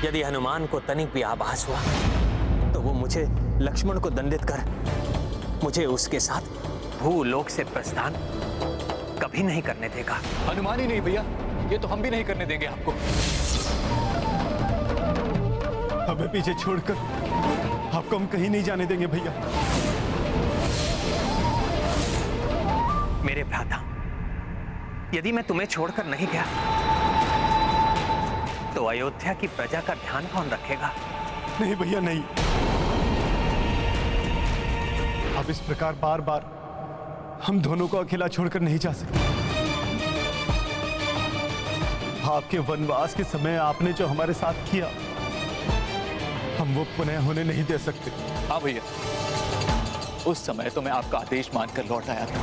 यदि हनुमान को तनिक भी आभास हुआ तो वो मुझे लक्ष्मण को दंडित कर मुझे उसके साथ भूलोक से प्रस्थान कभी नहीं करने देगा। हनुमान ही नहीं भैया, ये तो हम भी नहीं करने देंगे आपको। हमें पीछे छोड़कर आपको हम कहीं नहीं जाने देंगे भैया। मेरे भ्राता, यदि मैं तुम्हें छोड़कर नहीं गया तो अयोध्या की प्रजा का ध्यान कौन रखेगा? नहीं भैया नहीं, अब इस प्रकार बार बार हम दोनों को अकेला छोड़कर नहीं जा सकते। आपके वनवास के समय आपने जो हमारे साथ किया हम वो पुनः होने नहीं दे सकते। हाँ भैया, उस समय तो मैं आपका आदेश मानकर लौट आया था,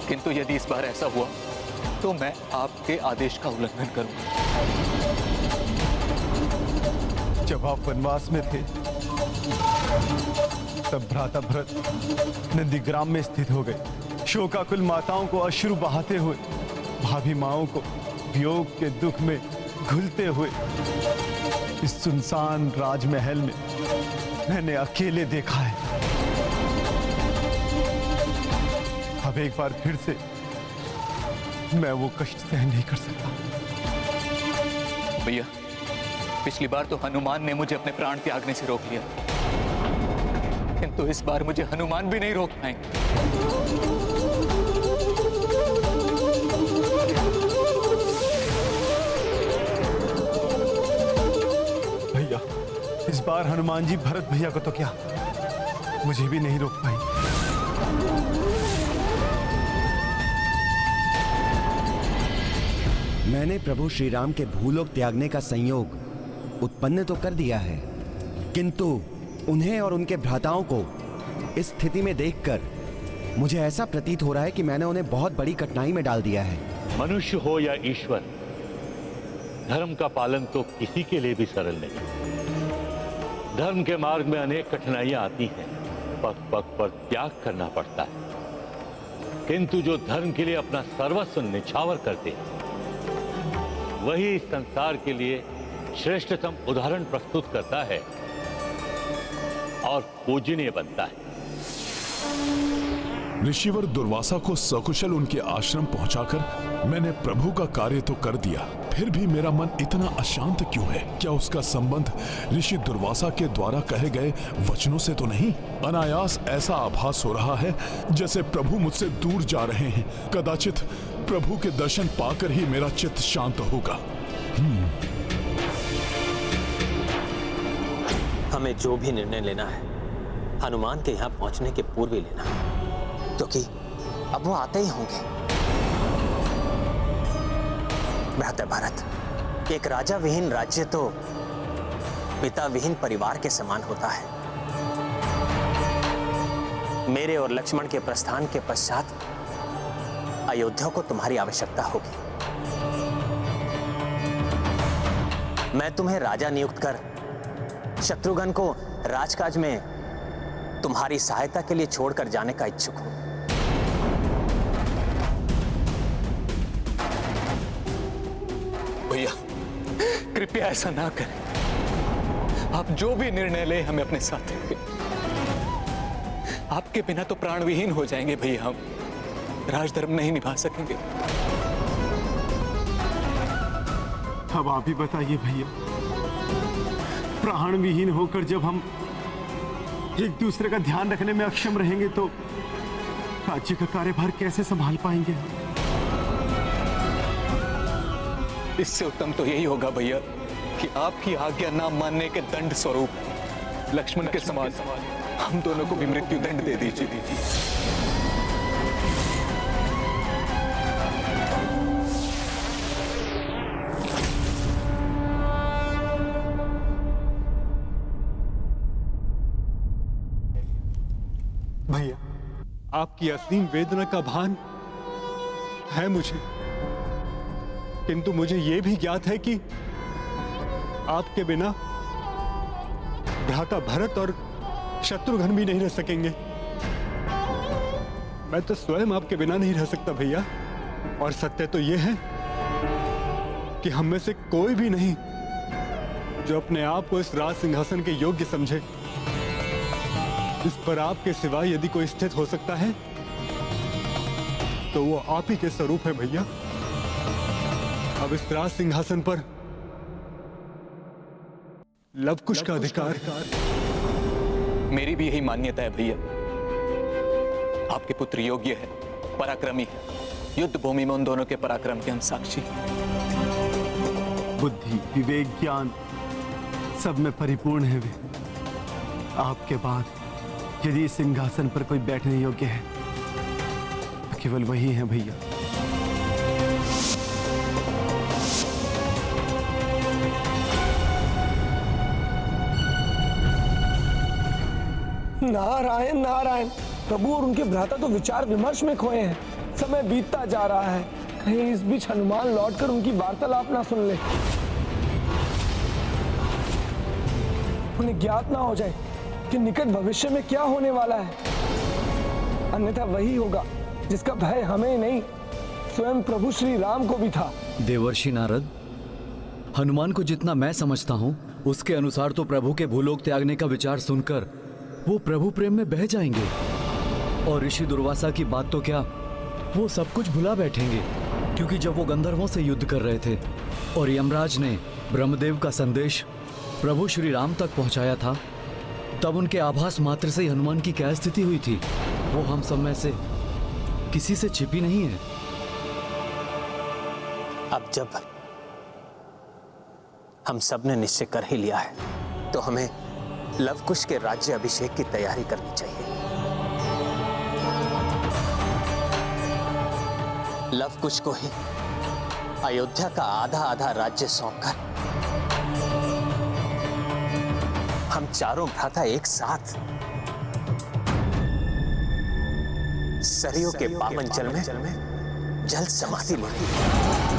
किंतु यदि इस बार ऐसा हुआ तो मैं आपके आदेश का उल्लंघन करूंगा। जब आप वनवास में थे तब भ्राता भरत नंदीग्राम में स्थित हो गए। शोकाकुल माताओं को अश्रु बहाते हुए, भाभी माओं को वियोग के दुख में घुलते हुए इस सुनसान राजमहल में मैंने अकेले देखा है। अब एक बार फिर से मैं वो कष्ट सहन नहीं कर सकता। भैया, पिछली बार तो हनुमान ने मुझे अपने प्राण त्यागने से रोक लिया, किंतु इस बार मुझे हनुमान भी नहीं रोक पाएंगे। भैया, इस बार हनुमान जी भरत भैया को तो क्या, मुझे भी नहीं रोक पाएंगे। मैंने प्रभु श्री राम के भूलोक त्यागने का संयोग उत्पन्न तो कर दिया है, किंतु उन्हें और उनके भ्राताओं को इस स्थिति में देखकर मुझे ऐसा प्रतीत हो रहा है कि मैंने उन्हें बहुत बड़ी कठिनाई में डाल दिया है। मनुष्य हो या ईश्वर, धर्म का पालन तो किसी के लिए भी सरल नहीं। धर्म के मार्ग में अनेक कठिनाइयां आती हैं, पग पग पर त्याग करना पड़ता है, किंतु जो धर्म के लिए अपना सर्वस्व न्यौछावर करते हैं वही इस संसार के लिए श्रेष्ठतम उदाहरण प्रस्तुत करता है और पूजनीय बनता है। ऋषिवर दुर्वासा को सकुशल उनके आश्रम पहुंचाकर मैंने प्रभु का कार्य तो कर दिया, फिर भी मेरा मन इतना अशांत क्यों है? क्या उसका संबंध ऋषि दुर्वासा के द्वारा कहे गए वचनों से तो नहीं? अनायास ऐसा आभास हो रहा है जैसे प्रभु मुझसे दूर जा रहे हैं। कदाचित प्रभु के दर्शन पाकर ही मेरा चित्त शांत होगा। हमें जो भी निर्णय लेना है हनुमान के यहाँ पहुंचने के पूर्व ही लेना है, क्योंकि अब वो आते ही होंगे। भ्राता भारत, एक राजा विहीन राज्य तो पिता विहीन परिवार के समान होता है। मेरे और लक्ष्मण के प्रस्थान के पश्चात अयोध्या को तुम्हारी आवश्यकता होगी। मैं तुम्हें राजा नियुक्त कर शत्रुघ्न को राजकाज में तुम्हारी सहायता के लिए छोड़कर जाने का इच्छुक हूं। भैया, कृपया ऐसा ना करें। आप जो भी निर्णय ले हमें अपने साथ रखें। आपके बिना तो प्राण विहीन हो जाएंगे भैया, हम राजधर्म नहीं निभा सकेंगे। अब आप ही बताइए भैया, प्राण विहीन होकर जब हम एक दूसरे का ध्यान रखने में अक्षम रहेंगे तो राज्य का कार्यभार कैसे संभाल पाएंगे? इससे उत्तम तो यही होगा भैया कि आपकी आज्ञा ना मानने के दंड स्वरूप लक्ष्मण के समान हम दोनों को भी मृत्यु दंड दे दीजिए। भैया, आपकी असीम वेदना का भान है मुझे, किंतु मुझे यह भी ज्ञात है कि आपके बिना भ्राता भरत और शत्रुघ्न भी नहीं रह सकेंगे। मैं तो स्वयं आपके बिना नहीं रह सकता भैया, और सत्य तो यह है कि हम में से कोई भी नहीं जो अपने आप को इस राज सिंहासन के योग्य समझे, इस पर आपके सिवा यदि कोई स्थित हो सकता है तो वो आप ही के स्वरूप है भैया। अब इस राज सिंहासन पर लवकुश का अधिकार। मेरी भी यही मान्यता है भैया। आपके पुत्र योग्य है, पराक्रमी है। युद्ध भूमि में उन दोनों के पराक्रम के हम साक्षी। बुद्धि, विवेक, ज्ञान सब में परिपूर्ण है वे। आपके बाद यदि इस सिंहासन पर कोई बैठने योग्य है तो केवल वही है भैया। नारायण नारायण। प्रभु और उनके भ्राता तो विचार विमर्श में खोए हैं। समय बीतता जा रहा है, कहीं इस बीच हनुमान लौटकर उनकी वार्तालाप ना सुन ले, उन्हें ज्ञात ना हो जाए कि निकट भविष्य में क्या होने वाला है। अन्यथा वही होगा जिसका भय हमें नहीं, स्वयं प्रभु श्री राम को भी था। देवर्षि नारद, हनुमान को जितना मैं समझता हूँ उसके अनुसार तो प्रभु के भूलोक त्यागने का विचार सुनकर वो प्रभु प्रेम में बह जाएंगे और ऋषि दुर्वासा की बात तो क्या, वो सब कुछ भुला बैठेंगे। क्योंकि जब वो गंधर्वों से युद्ध कर रहे थे और यमराज ने ब्रह्मदेव का संदेश प्रभु श्री राम तक पहुंचाया था, तब उनके आभास मात्र से ही हनुमान की क्या स्थिति हुई थी, वो हम सब में से किसी से छिपी नहीं है। अब जब हम सब ने निश्चय कर ही लिया है तो हमें लवकुश के राज्य अभिषेक की तैयारी करनी चाहिए। लवकुश को ही अयोध्या का आधा आधा राज्य सौंपकर हम चारों भ्राता एक साथ सरयू के पावन जल में जल समाधि लेंगे।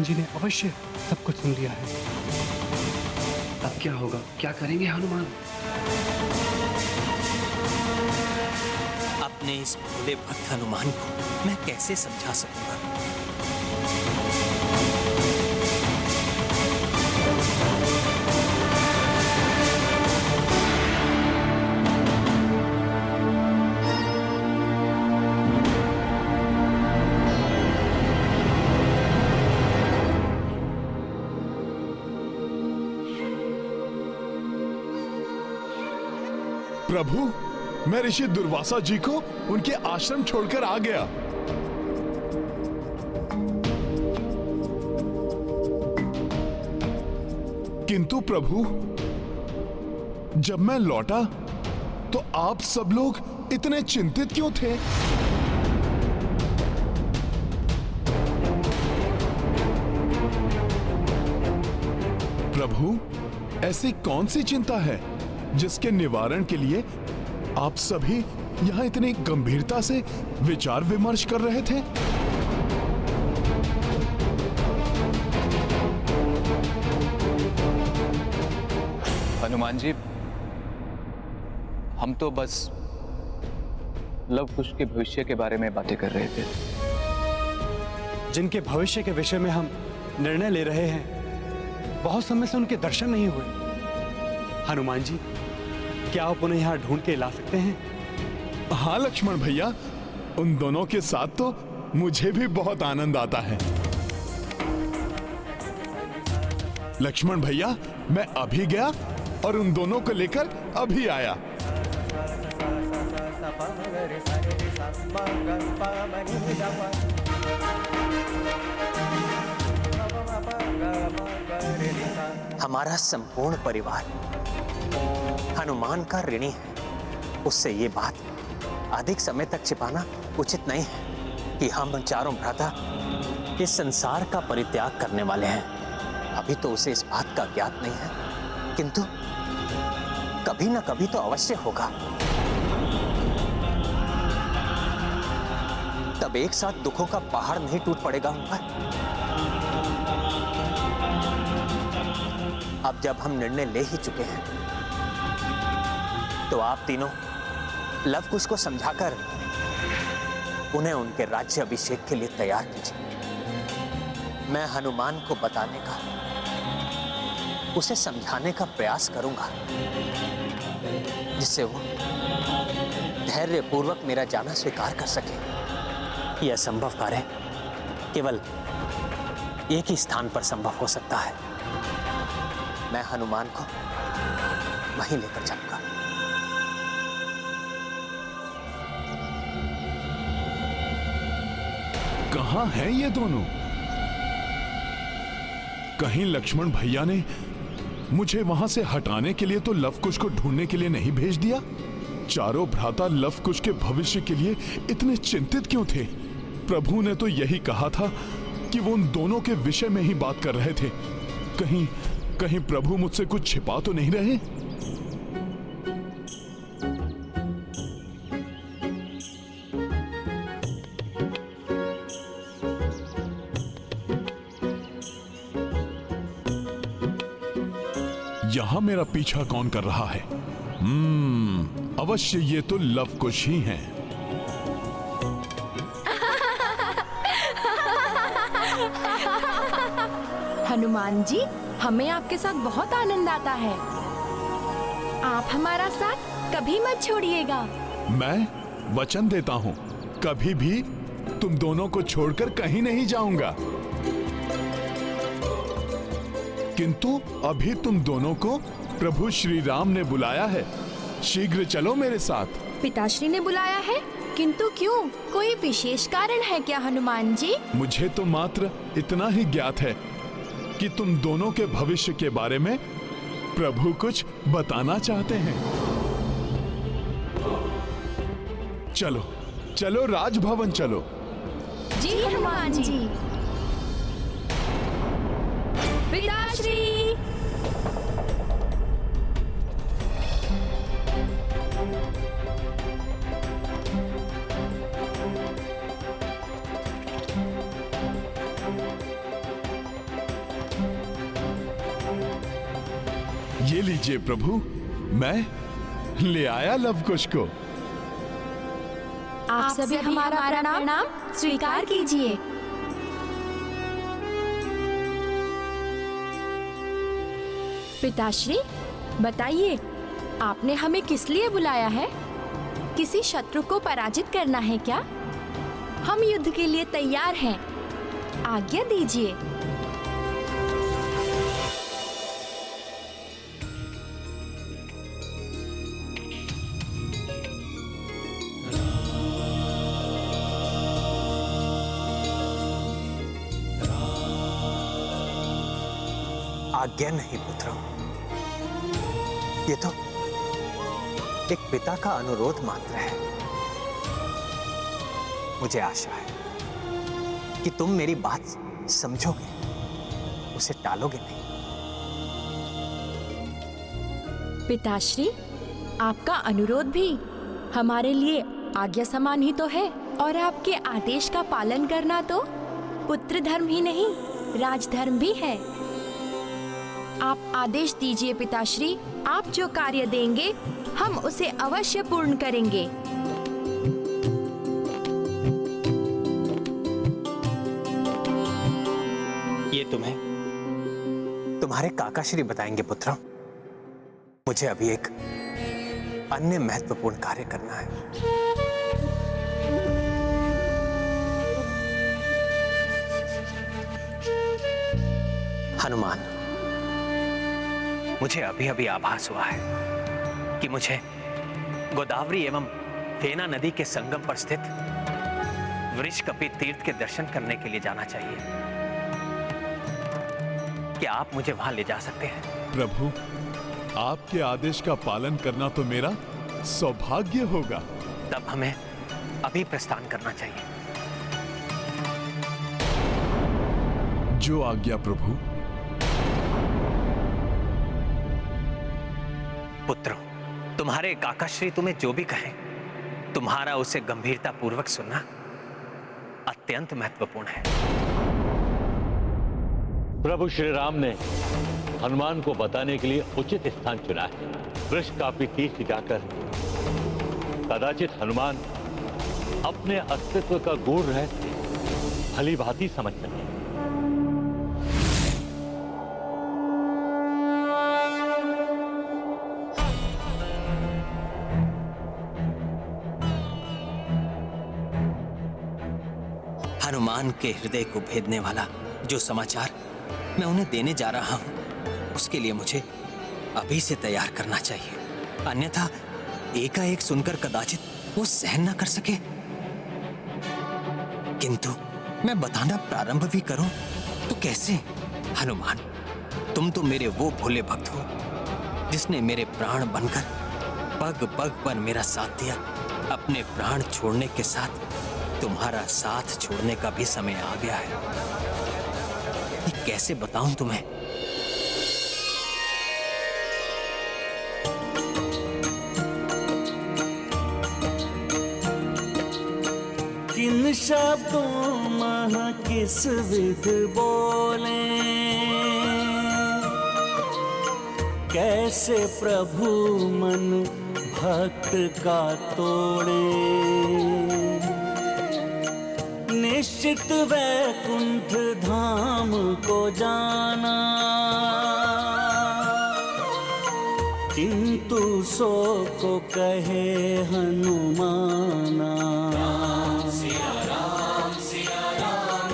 जी ने अवश्य सब कुछ सुन लिया है। अब क्या होगा, क्या करेंगे हनुमान? अपने इस भोले भक्त हनुमान को मैं कैसे समझा सकूंगा? प्रभु, मैं ऋषि दुर्वासा जी को उनके आश्रम छोड़कर आ गया। किंतु प्रभु, जब मैं लौटा तो आप सब लोग इतने चिंतित क्यों थे? प्रभु, ऐसी कौन सी चिंता है जिसके निवारण के लिए आप सभी यहां इतनी गंभीरता से विचार विमर्श कर रहे थे? हनुमान जी, हम तो बस लवकुश के भविष्य के बारे में बातें कर रहे थे। जिनके भविष्य के विषय में हम निर्णय ले रहे हैं, बहुत समय से उनके दर्शन नहीं हुए। हनुमान जी, क्या आप उन्हें यहाँ ढूंढ के ला सकते हैं? हाँ लक्ष्मण भैया, उन दोनों के साथ तो मुझे भी बहुत आनंद आता है। लक्ष्मण भैया, मैं अभी गया और उन दोनों को लेकर अभी आया। हमारा संपूर्ण परिवार हनुमान का ऋणी है। उससे ये बात अधिक समय तक छिपाना उचित नहीं है कि हम चारों भ्राता इस संसार का परित्याग करने वाले हैं। अभी तो उसे इस बात का ज्ञात नहीं है, किंतु कभी ना कभी तो अवश्य होगा। तब एक साथ दुखों का पहाड़ नहीं टूट पड़ेगा उन पर। अब जब हम निर्णय ले ही चुके हैं, तो आप तीनों लव कुश को समझाकर उन्हें उनके राज्य अभिषेक के लिए तैयार कीजिए। मैं हनुमान को बताने का, उसे समझाने का प्रयास करूंगा, जिससे वो धैर्यपूर्वक मेरा जाना स्वीकार कर सके। यह असंभव कार्य केवल एक ही स्थान पर संभव हो सकता है। मैं हनुमान को वहीं लेकर जाऊंगा। कहां हैं ये दोनों? कहीं लक्ष्मण भैया ने मुझे वहां से हटाने के लिए तो लवकुश को ढूंढने के लिए नहीं भेज दिया? चारों भ्राता लवकुश के भविष्य के लिए इतने चिंतित क्यों थे? प्रभु ने तो यही कहा था कि वो उन दोनों के विषय में ही बात कर रहे थे। कहीं प्रभु मुझसे कुछ छिपा तो नहीं रहे? यहां मेरा पीछा कौन कर रहा है? अवश्य ये तो लवकुश ही हैं। हनुमान जी, हमें आपके साथ बहुत आनंद आता है। आप हमारा साथ कभी मत छोड़िएगा। मैं वचन देता हूं, कभी भी तुम दोनों को छोड़कर कहीं नहीं जाऊंगा। किंतु अभी तुम दोनों को प्रभु श्री राम ने बुलाया है। शीघ्र चलो मेरे साथ। पिताश्री ने बुलाया है? किंतु क्यों? कोई विशेष कारण है क्या हनुमान जी? मुझे तो मात्र इतना ही ज्ञात है कि तुम दोनों के भविष्य के बारे में प्रभु कुछ बताना चाहते हैं। चलो चलो राजभवन चलो। जी हनुमान जी। पिताश्री। ये लीजिए प्रभु, मैं ले आया लवकुश को। आप सभी हमारा प्रणाम स्वीकार कीजिए। पिताश्री, बताइए, आपने हमें किस लिए बुलाया है? किसी शत्रु को पराजित करना है क्या? हम युद्ध के लिए तैयार हैं। आज्ञा दीजिए। आज्ञा नहीं पुत्र, ये तो एक पिता का अनुरोध मात्र है। मुझे आशा है कि तुम मेरी बात समझोगे, उसे टालोगे नहीं। पिताश्री, आपका अनुरोध भी हमारे लिए आज्ञा समान ही तो है, और आपके आदेश का पालन करना तो पुत्र धर्म ही नहीं, राजधर्म भी है। आप आदेश दीजिए पिताश्री। आप जो कार्य देंगे हम उसे अवश्य पूर्ण करेंगे। ये तुम्हें तुम्हारे काकाश्री बताएंगे पुत्र। मुझे अभी एक अन्य महत्वपूर्ण कार्य करना है। हनुमान, मुझे अभी अभी आभास हुआ है कि मुझे गोदावरी एवं फेना नदी के संगम पर स्थित वृषकपि तीर्थ के दर्शन करने के लिए जाना चाहिए। क्या आप मुझे वहां ले जा सकते हैं? प्रभु, आपके आदेश का पालन करना तो मेरा सौभाग्य होगा। तब हमें अभी प्रस्थान करना चाहिए। जो आज्ञा प्रभु। पुत्रों, तुम्हारे काकाश्री तुम्हें जो भी कहें, तुम्हारा उसे गंभीरता पूर्वक सुनना अत्यंत महत्वपूर्ण है। प्रभु श्री राम ने हनुमान को बताने के लिए उचित स्थान चुना है। वृषकापि तीर्थ जाकर कदाचित हनुमान अपने अस्तित्व का गूढ़ रहस्य भली भांति समझ सके। हनुमान के हृदय को भेदने वाला जो समाचार मैं उन्हें देने जा रहा हूं, उसके लिए मुझे अभी से तैयार करना चाहिए, अन्यथा एकाएक सुनकर कदाचित वो सहन न कर सके। किंतु मैं बताना प्रारंभ भी करूं तो कैसे? हनुमान, तुम तो मेरे वो भोले भक्त हो जिसने मेरे प्राण बनकर पग पग पर मेरा साथ दिया। अपने प्राण छोड़ने के साथ तुम्हारा साथ छोड़ने का भी समय आ गया है। ये कैसे बताऊं तुम्हें? किन शब्दों मह किस विध बोले, कैसे प्रभु मन भक्त का तोड़े। निश्चित वैकुंठ धाम को जाना, किंतु सो को कहे हनुमाना।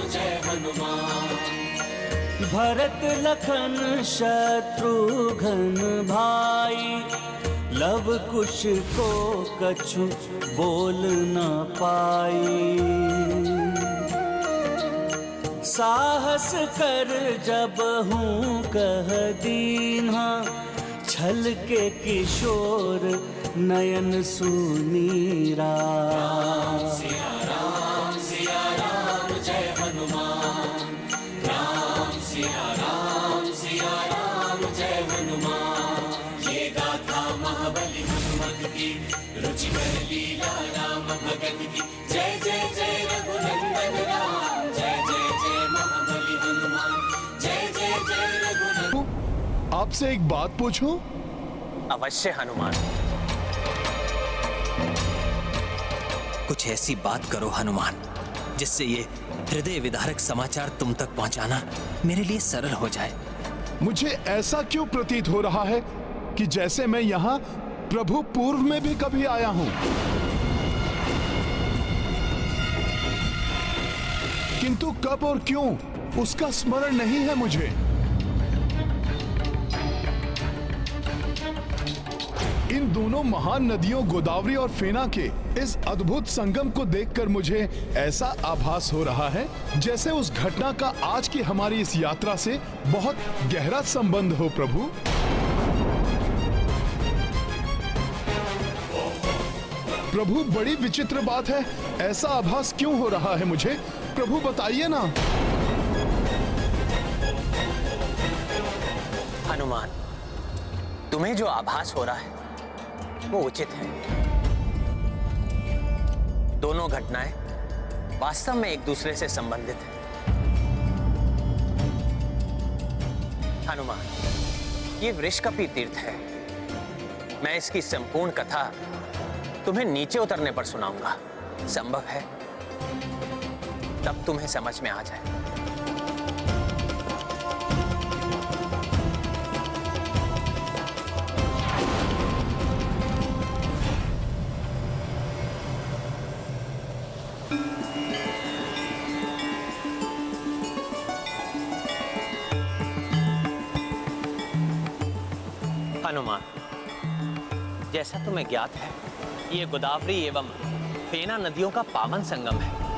जय हनुमान। भरत लखन शत्रुघ्न भाई, लव कुश को कछु बोल न पाई। साहस कर जब हूँ कह दीन्हा, छल के किशोर नयन सुनीरा। सिया राम जय हनुमान। राम सिया राम जय हनुमान। ये गाथा महाबली हनुमत की, रुचिकर लीला राम भगत की। जय जय जय रघुनंदन राम, जय जय जय महाबली हनुमान। जय जय जय रघुनंदन। आपसे एक बात पूछूं? अवश्य हनुमान। कुछ ऐसी बात करो हनुमान जिससे ये हृदय विदारक समाचार तुम तक पहुंचाना मेरे लिए सरल हो जाए। मुझे ऐसा क्यों प्रतीत हो रहा है कि जैसे मैं यहाँ प्रभु पूर्व में भी कभी आया हूं, किंतु कब और क्यों उसका स्मरण नहीं है मुझे। इन दोनों महान नदियों गोदावरी और फेना के इस अद्भुत संगम को देखकर मुझे ऐसा आभास हो रहा है जैसे उस घटना का आज की हमारी इस यात्रा से बहुत गहरा संबंध हो। प्रभु, प्रभु बड़ी विचित्र बात है, ऐसा आभास क्यों हो रहा है मुझे? प्रभु बताइए ना। हनुमान, तुम्हें जो आभास हो रहा है वो उचित है। दोनों घटनाएं वास्तव में एक दूसरे से संबंधित हैं। हनुमान, ये वृषकपि तीर्थ है। मैं इसकी संपूर्ण कथा तुम्हें नीचे उतरने पर सुनाऊंगा। संभव है तब तुम्हें समझ में आ जाए। हनुमान, जैसा तुम्हें ज्ञात है, ये गोदावरी एवं पेना नदियों का पावन संगम है।